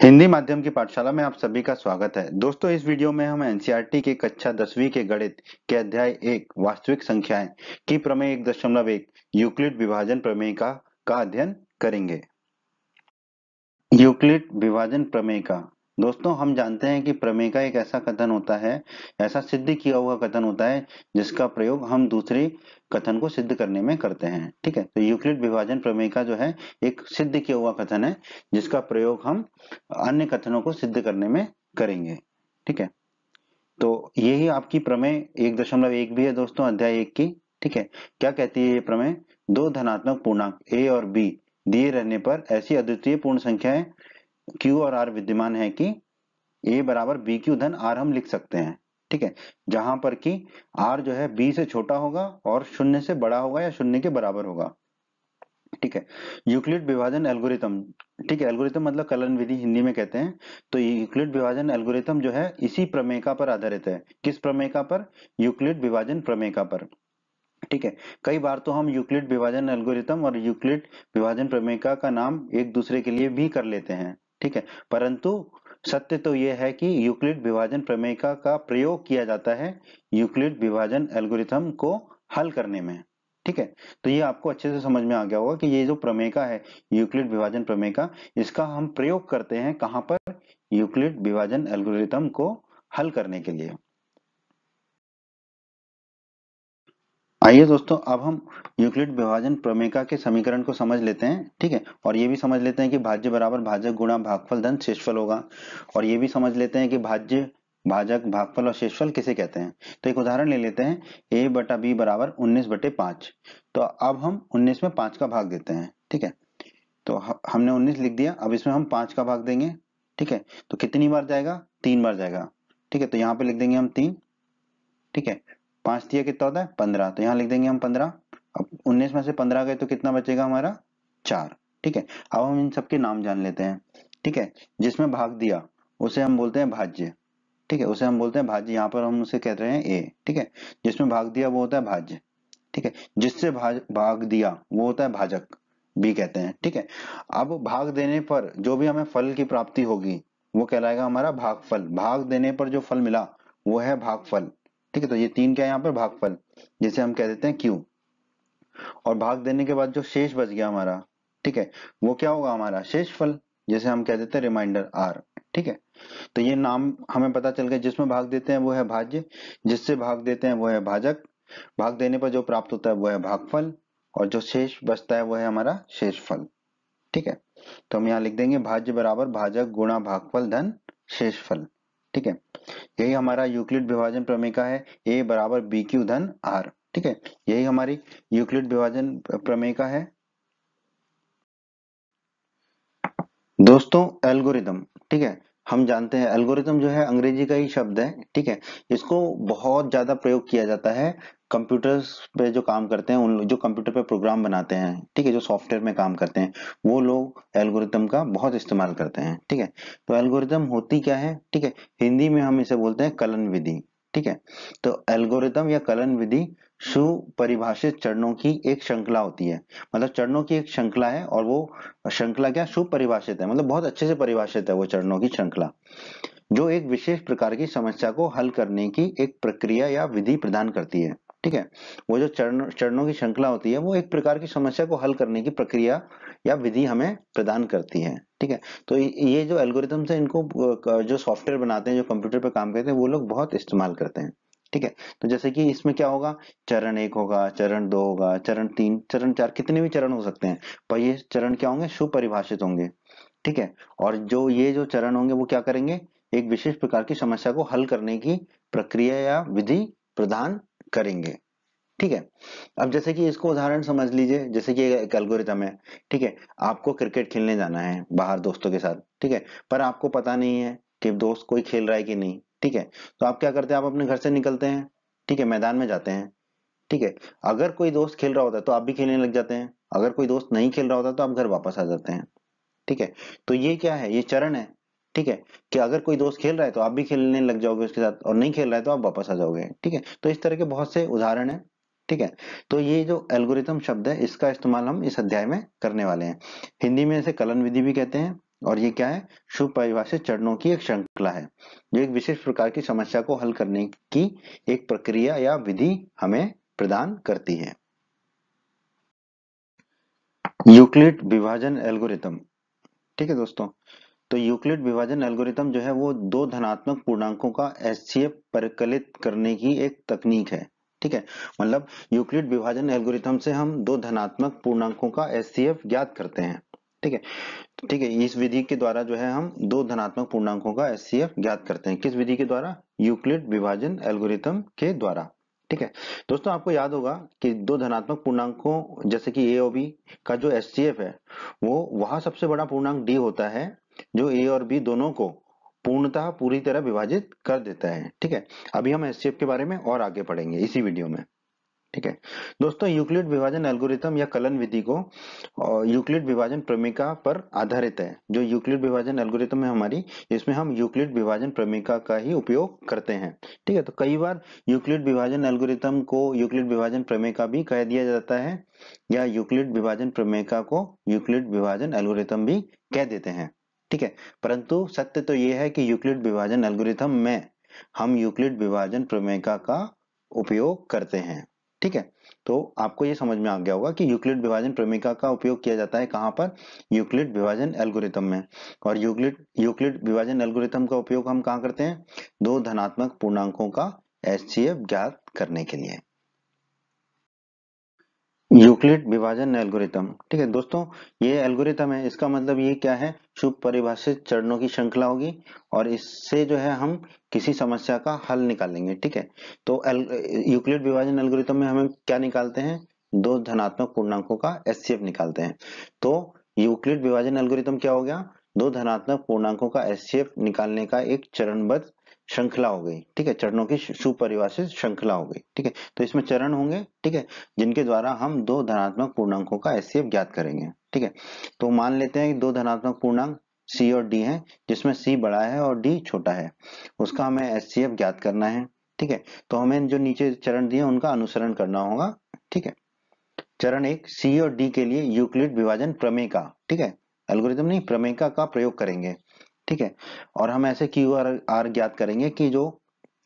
हिंदी माध्यम की पाठशाला में आप सभी का स्वागत है। दोस्तों, इस वीडियो में हम एनसीईआरटी के कक्षा 10वीं के गणित के अध्याय 1 वास्तविक संख्याएं की प्रमेय 1.1 यूक्लिड विभाजन प्रमेय का अध्ययन करेंगे। यूक्लिड विभाजन प्रमेय का दोस्तों, हम जानते हैं कि प्रमेय का एक ऐसा कथन होता है, ऐसा सिद्ध किया हुआ कथन होता है जिसका प्रयोग हम दूसरे कथन को सिद्ध करने में करते हैं। ठीक है, तो यूक्लिड विभाजन प्रमेय का जो है एक सिद्ध किया हुआ कथन है जिसका प्रयोग हम अन्य कथनों को सिद्ध करने में करेंगे। ठीक है, तो यही आपकी प्रमेय 1.1 भी है दोस्तों, अध्याय 1 की। ठीक है, क्या कहती है ये प्रमेय? दो धनात्मक पूर्णांक a और b दिए रहने पर ऐसी अद्वितीय पूर्ण संख्याएं q और r विद्यमान है कि a बराबर b क्यू धन r हम लिख सकते हैं। ठीक है, जहां पर कि r जो है b से छोटा होगा और शून्य से बड़ा होगा या शून्य के बराबर होगा। ठीक है, यूक्लिड विभाजन एल्गोरिथम। ठीक है, एल्गोरिथम मतलब कलन विधि हिंदी में कहते हैं। तो ये यूक्लिड विभाजन एल्गोरिथम जो है इसी प्रमेय का पर आधारित है। किस प्रमेय का पर? यूक्लिड विभाजन प्रमेय का पर। ठीक है, कई बार तो हम यूक्लिड विभाजन एल्गोरिथम और यूक्लिड विभाजन प्रमेयिका का नाम एक दूसरे के लिए भी कर लेते हैं। ठीक है, परंतु सत्य तो यह है कि यूक्लिड विभाजन प्रमेयिका का प्रयोग किया जाता है यूक्लिड विभाजन एल्गोरिथम को हल करने में। ठीक है, तो ये आपको अच्छे से समझ में आ गया होगा कि ये जो प्रमेयिका है यूक्लिड विभाजन प्रमेयिका, इसका हम प्रयोग करते हैं कहाँ पर? यूक्लिड विभाजन एल्गोरिथम को हल करने के लिए। आइए दोस्तों, अब हम यूक्लिड विभाजन प्रमेयिका के समीकरण को समझ लेते हैं। ठीक है, और ये भी समझ लेते हैं कि भाज्य बराबर भाजक गुणा भागफल धन शेषफल होगा। और ये भी समझ लेते हैं कि भाज्य भाजक भागफल और शेषफल किसे कहते हैं। तो एक उदाहरण ले लेते हैं, a बटा b बराबर 19/5। तो अब हम 19 में 5 का भाग देते हैं। ठीक है, तो हमने 19 लिख दिया, अब इसमें हम 5 का भाग देंगे। ठीक है, तो कितनी बार जाएगा? 3 बार जाएगा। ठीक है, तो यहाँ पे लिख देंगे हम 3। ठीक है, 5 दिया कितना होता है? 15। तो यहाँ लिख देंगे हम 15। अब 19 में से 15 गए तो कितना बचेगा हमारा? 4। ठीक है, अब हम इन सबके नाम जान लेते हैं। ठीक है, जिसमें भाग दिया उसे हम बोलते हैं भाज्य। ठीक है, उसे हम बोलते हैं भाज्य, यहाँ पर हम उसे कह रहे हैं ए। ठीक है, जिसमें भाग दिया वो होता है भाज्य। ठीक है, जिससे भाग दिया वो होता है भाजक, बी कहते हैं। ठीक है, अब भाग देने पर जो भी हमें फल की प्राप्ति होगी वो कहलाएगा हमारा भागफल। भाग देने पर जो फल मिला वो है भागफल। ठीक है, तो ये 3 क्या है यहाँ पर? भागफल, जिसे हम कह देते हैं क्यू। और भाग देने के बाद जो शेष बच गया हमारा, ठीक है, वो क्या होगा? हमारा शेषफल, जिसे हम कह देते हैं रिमाइंडर आर। ठीक है, तो ये नाम हमें पता चल गया। जिसमें भाग देते हैं वो है भाज्य, जिससे भाग देते हैं वो है भाजक, भाग देने पर जो प्राप्त होता है वो है भागफल, और जो शेष बचता है वो है हमारा शेषफल। ठीक है, तो हम यहाँ लिख देंगे भाज्य बराबर भाजक गुणा भागफल धन शेषफल। ठीक है, यही हमारा यूक्लिड विभाजन प्रमेय है, a बराबर बी क्यू धन आर। ठीक है, यही हमारी यूक्लिड विभाजन प्रमेय है। दोस्तों, एल्गोरिदम। ठीक है, हम जानते हैं एल्गोरिदम जो है अंग्रेजी का ही शब्द है। ठीक है, इसको बहुत ज्यादा प्रयोग किया जाता है कंप्यूटर्स पे जो काम करते हैं, उन जो कंप्यूटर पे प्रोग्राम बनाते हैं, ठीक है, जो सॉफ्टवेयर में काम करते हैं, वो लोग एल्गोरिदम का बहुत इस्तेमाल करते हैं। ठीक है, तो एल्गोरिदम होती क्या है? ठीक है, हिंदी में हम इसे बोलते हैं कलन विधि। ठीक है, तो एल्गोरिदम या कलन विधि सुपरिभाषित चरणों की एक श्रृंखला होती है। मतलब चरणों की एक श्रृंखला है, और वो श्रृंखला क्या सुपरिभाषित है, मतलब बहुत अच्छे से परिभाषित है वो चरणों की श्रृंखला, जो एक विशेष प्रकार की समस्या को हल करने की एक प्रक्रिया या विधि प्रदान करती है। ठीक है, वो जो चरणों की श्रृंखला होती है वो एक प्रकार की समस्या को हल करने की प्रक्रिया या विधि हमें प्रदान करती है। ठीक है, तो ये जो एल्गोरिथम्स है इनको जो सॉफ्टवेयर बनाते हैं, जो कंप्यूटर पे काम करते हैं, वो लोग बहुत इस्तेमाल करते हैं। ठीक है, तो जैसे कि इसमें क्या होगा? चरण 1 होगा, चरण 2 होगा, चरण 3, चरण 4, कितने भी चरण हो सकते हैं, पर ये चरण क्या होंगे? सुपरिभाषित होंगे। ठीक है, और जो ये जो चरण होंगे वो क्या करेंगे? एक विशेष प्रकार की समस्या को हल करने की प्रक्रिया या विधि प्रदान करेंगे। ठीक है, अब जैसे कि इसको उदाहरण समझ लीजिए, जैसे कि एक एल्गोरिथम है। ठीक है, आपको क्रिकेट खेलने जाना है बाहर दोस्तों के साथ। ठीक है, पर आपको पता नहीं है कि दोस्त कोई खेल रहा है कि नहीं। ठीक है, तो आप क्या करते हैं? आप अपने घर से निकलते हैं, ठीक है, मैदान में जाते हैं। ठीक है, अगर कोई दोस्त खेल रहा होता है तो आप भी खेलने लग जाते हैं, अगर कोई दोस्त नहीं खेल रहा होता तो आप घर वापस आ जाते हैं। ठीक है, तो ये क्या है? ये चरण है। ठीक है, कि अगर कोई दोस्त खेल रहा है तो आप भी खेलने लग जाओगे उसके साथ, और नहीं खेल रहा है तो आप वापस आ जाओगे। ठीक है, तो इस तरह के बहुत से उदाहरण हैं। ठीक है, तो ये जो एल्गोरिथम शब्द है इसका इस्तेमाल हम इस अध्याय में करने वाले हैं। हिंदी में इसे कलन विधि भी कहते हैं, और ये क्या है, सुपरिभाषित चरणों की एक श्रृंखला है जो एक विशेष प्रकार की समस्या को हल करने की एक प्रक्रिया या विधि हमें प्रदान करती है। यूक्लिड विभाजन एल्गोरिथम, ठीक है दोस्तों। तो यूक्लिड विभाजन एल्गोरिथम जो है वो दो धनात्मक पूर्णांकों का एचसीएफ परिकलित करने की एक तकनीक है, ठीक है। मतलब यूक्लिड विभाजन एल्गोरिथम से हम दो धनात्मक पूर्णांकों का एचसीएफ ज्ञात करते हैं, ठीक है। ठीक है, इस विधि के द्वारा जो है हम दो धनात्मक पूर्णांकों का एचसीएफ ज्ञात करते हैं। किस विधि के द्वारा? यूक्लिड विभाजन एल्गोरिथम के द्वारा, ठीक है। दोस्तों आपको याद होगा कि दो धनात्मक पूर्णांकों जैसे कि ए और बी का जो एचसीएफ है वो वहां सबसे बड़ा पूर्णांक डी होता है जो ए और बी दोनों को पूर्णतः पूरी तरह विभाजित कर देता है, ठीक है। अभी हम एचसीएफ के बारे में और आगे पढ़ेंगे इसी वीडियो में, ठीक है। दोस्तों यूक्लिड विभाजन एल्गोरिथम या कलन विधि को यूक्लिड विभाजन प्रमेयिका पर आधारित है। जो यूक्लिड विभाजन एल्गोरिथम है हमारी, इसमें हम यूक्लिड विभाजन प्रमेयिका का ही उपयोग करते हैं, ठीक है। तो कई बार यूक्लिड विभाजन एल्गोरिथम को यूक्लिड विभाजन प्रमेयिका भी कह दिया जाता है या यूक्लिड विभाजन प्रमेयिका को यूक्लिड विभाजन एल्गोरिथम भी कह देते हैं, ठीक है। परंतु सत्य तो यह है कि यूक्लिड विभाजन एल्गोरिथम में हम यूक्लिड विभाजन प्रमेयिका का उपयोग करते हैं, ठीक है। तो आपको ये समझ में आ गया होगा कि यूक्लिड विभाजन प्रमेयिका का उपयोग किया जाता है कहाँ पर? यूक्लिड विभाजन एल्गोरिथम में। और यूक्लिड यूक्लिड विभाजन एल्गोरिथम का उपयोग हम कहाँ करते हैं? दो धनात्मक पूर्णांकों का एचसीएफ ज्ञात करने के लिए। यूक्लिड विभाजन एल्गोरिथम, ठीक है दोस्तों। ये एल्गोरिथम है, इसका मतलब ये क्या है? सुपरिभाषित चरणों की श्रृंखला होगी और इससे जो है हम किसी समस्या का हल निकालेंगे, ठीक है। तो यूक्लिड विभाजन एल्गोरिथम में हमें क्या निकालते हैं? दो धनात्मक पूर्णांकों का एचसीएफ निकालते हैं। तो यूक्लिड विभाजन एल्गोरिथम क्या हो गया? दो धनात्मक पूर्णांकों का एचसीएफ निकालने का एक चरणबद्ध श्रृंखला हो गई, ठीक है। चरणों की सुपरिभाषित श्रृंखला हो गई, ठीक है। तो इसमें चरण होंगे, ठीक है, जिनके द्वारा हम दो धनात्मक पूर्णांकों का एचसीएफ ज्ञात करेंगे, ठीक है। तो मान लेते हैं कि दो धनात्मक पूर्णांक सी और डी है, जिसमें सी बड़ा है और डी छोटा है, उसका हमें एचसीएफ ज्ञात करना है, ठीक है। तो हमें जो नीचे चरण दिए उनका अनुसरण करना होगा, ठीक है। चरण एक, सी और डी के लिए यूक्लिड विभाजन प्रमेय का, ठीक है, एल्गोरिथम नहीं, प्रमेय का प्रयोग करेंगे, ठीक है। और हम ऐसे क्यू और आर ज्ञात करेंगे कि जो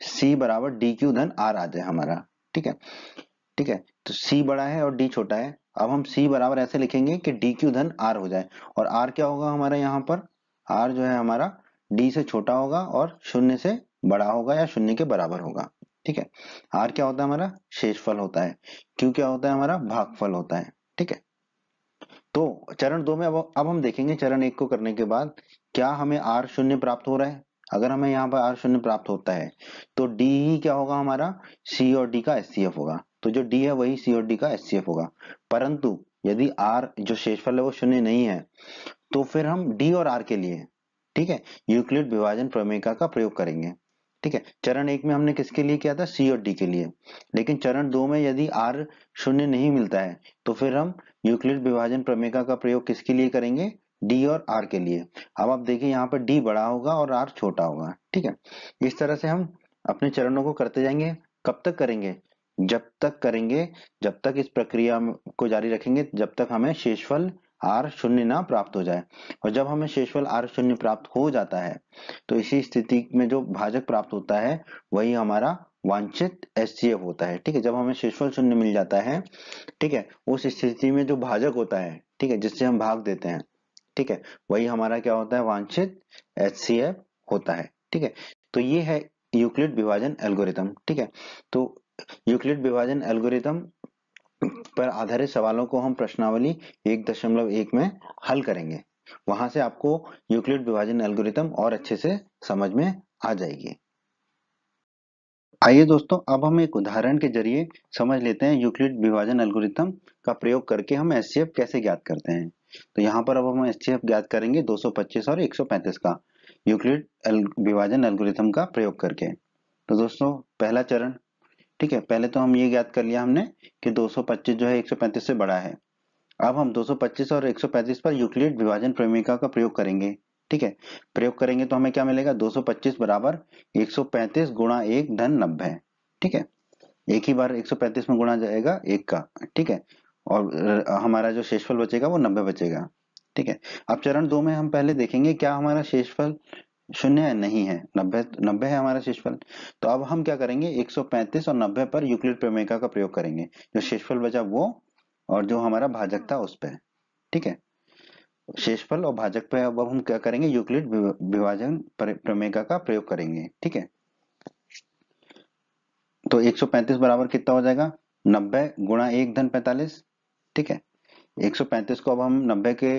सी बराबर डी क्यू धन आर आ जाए हमारा, ठीक है। ठीक है, तो सी बड़ा है और डी छोटा है। अब हम सी बराबर ऐसे लिखेंगे कि डी क्यू धन आर हो जाए। और आर क्या होगा हमारा यहाँ पर? आर जो है हमारा डी से छोटा होगा और शून्य से बड़ा होगा या शून्य के बराबर होगा, ठीक है। आर क्या होता है हमारा? शेषफल होता है। क्यू क्या होता है हमारा? भागफल होता है, ठीक है। तो चरण दो में अब हम देखेंगे चरण एक को करने के बाद क्या हमें आर शून्य प्राप्त हो रहा है। अगर हमें यहाँ पर आर शून्य प्राप्त होता है तो डी ही क्या होगा हमारा? सी और डी का एचसीएफ होगा। तो जो डी है वही सी और डी का एचसीएफ होगा। परंतु यदि आर जो शेषफल है वो शून्य नहीं है तो फिर हम डी और आर के लिए, ठीक है, यूक्लिड विभाजन प्रमेयिका का प्रयोग करेंगे, ठीक है। चरण एक में हमने किसके लिए किया था? सी और डी के लिए। लेकिन चरण दो में यदि आर शून्य नहीं मिलता है तो फिर हम यूक्लिड विभाजन प्रमेयिका का प्रयोग किसके लिए करेंगे? डी और आर के लिए। अब आप देखिए यहाँ पर डी बड़ा होगा और आर छोटा होगा, ठीक है। इस तरह से हम अपने चरणों को करते जाएंगे। कब तक करेंगे? जब तक करेंगे, जब तक इस प्रक्रिया को जारी रखेंगे जब तक हमें शेषफल आर शून्य ना प्राप्त हो जाए। और जब हमें शेषफल आर शून्य प्राप्त हो जाता है तो इसी स्थिति में जो भाजक प्राप्त होता है वही हमारा वांछित एचसीएफ होता है, ठीक है। जब हमें शेषफल शून्य मिल जाता है, ठीक है, उस स्थिति में जो भाजक होता है, ठीक है, जिससे हम भाग देते हैं, ठीक है, वही हमारा क्या होता है? वांछित एचसीएफ होता है, ठीक है। तो ये है यूक्लिड विभाजन एल्गोरिथम, ठीक है। तो यूक्लिड विभाजन एल्गोरिथम पर आधारित सवालों को हम प्रश्नावली 1.1 में हल करेंगे। वहां से आपको यूक्लिड विभाजन एल्गोरिथम और अच्छे से समझ में आ जाएगी। आइए दोस्तों, अब हम एक उदाहरण के जरिए समझ लेते हैं यूक्लिड विभाजन एल्गोरिथम का प्रयोग करके हम एचसीएफ कैसे ज्ञात करते हैं। तो यहाँ पर अब हम एचसीएफ ज्ञात करेंगे 225 और 135 का यूक्लिड विभाजन एल्गोरिथम का प्रयोग करके। तो दोस्तों पहला चरण, ठीक है, पहले तो हम ये ज्ञात कर लिया हमने कि 225 जो है 135 से बड़ा है। अब हम 225 और 135 पर यूक्लिड विभाजन प्रमेयिका का प्रयोग करेंगे, ठीक है। प्रयोग करेंगे तो हमें क्या मिलेगा? 225 बराबर 135 गुणा 1 धन 90, ठीक है। एक ही बार 135 में गुणा जाएगा एक का, ठीक है। और हमारा जो शेषफल बचेगा वो 90 बचेगा, ठीक है। अब चरण 2 में हम पहले देखेंगे क्या हमारा शेषफल शून्य है, नहीं है, 90 है हमारा शेषफल। तो अब हम क्या करेंगे, 135 और 90 पर यूक्लिड प्रमेय का प्रयोग करेंगे, जो शेषफल बचा वो और जो हमारा भाजक था उस पे। ठीक है, शेषफल और भाजक पे अब हम क्या करेंगे, यूक्लिड विभाजन प्रमेय का प्रयोग करेंगे। ठीक है, तो 135 बराबर कितना हो जाएगा, 90 गुणा 1 धन 45। ठीक है, 135 को अब हम 90 के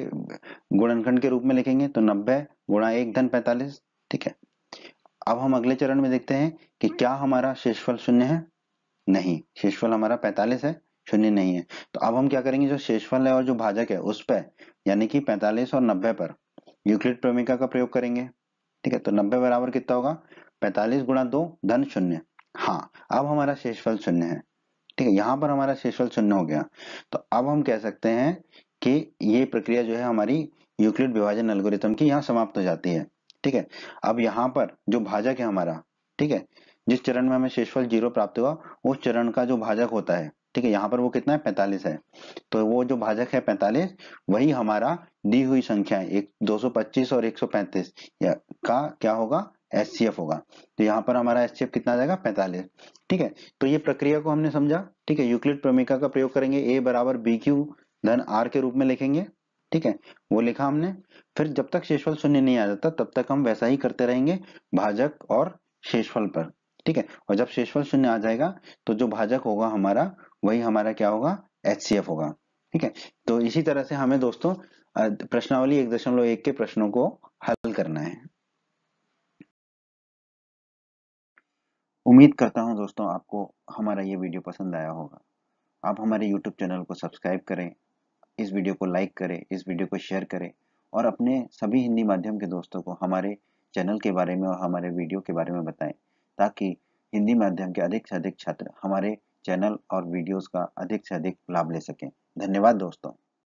गुणनखंड के रूप में लिखेंगे, तो 90 गुणा 1 धन 45। ठीक है, अब हम अगले चरण में देखते हैं कि क्या हमारा शेषफल शून्य है, नहीं, शेषफल हमारा 45 है, शून्य नहीं है। तो अब हम क्या करेंगे, जो शेषफल है और जो भाजक है उस पर, यानी कि 45 और 90 पर यूक्लिड प्रमेय का प्रयोग करेंगे। ठीक है, तो 90 बराबर कितना होगा, 45 गुणा 2 धन शून्य। हाँ, अब हमारा शेषफल शून्य है। ठीक है, यहाँ पर हमारा शेषफल शून्य हो गया। तो अब हम कह सकते हैं कि ये प्रक्रिया जो है हमारी यूक्लिड विभाजन एल्गोरिथम की यहाँ समाप्त हो जाती है। ठीक है, अब यहाँ पर जो भाजक है हमारा, ठीक है, जिस चरण में हमें शेषफल 0 प्राप्त हुआ उस चरण का जो भाजक होता है, ठीक है, यहाँ पर वो कितना है, 45 है। तो वो जो भाजक है 45, वही हमारा दी हुई संख्या है, एक 225 और 135 का क्या होगा, एचसीएफ होगा। तो यहाँ पर हमारा एचसीएफ कितना आ जाएगा, 45। ठीक है, तो ये प्रक्रिया को हमने समझा। ठीक है, यूक्लिड प्रमेय का प्रयोग करेंगे, ए बराबर बी क्यू धन आर के रूप में लिखेंगे। ठीक है, वो लिखा हमने। फिर जब तक शेषफल शून्य नहीं आ जाता तब तक हम वैसा ही करते रहेंगे भाजक और शेषफल पर। ठीक है, और जब शेषफल शून्य आ जाएगा तो जो भाजक होगा हमारा, वही हमारा क्या होगा, एचसीएफ होगा। ठीक है, तो इसी तरह से हमें दोस्तों प्रश्नावली 1.1 के प्रश्नों को हल करना है। उम्मीद करता हूं दोस्तों आपको हमारा ये वीडियो पसंद आया होगा। आप हमारे YouTube चैनल को सब्सक्राइब करें, इस वीडियो को लाइक करें, इस वीडियो को शेयर करें और अपने सभी हिंदी माध्यम के दोस्तों को हमारे चैनल के बारे में और हमारे वीडियो के बारे में बताएं, ताकि हिंदी माध्यम के अधिक से अधिक छात्र हमारे चैनल और वीडियोस का अधिक से अधिक लाभ ले सकें। धन्यवाद दोस्तों।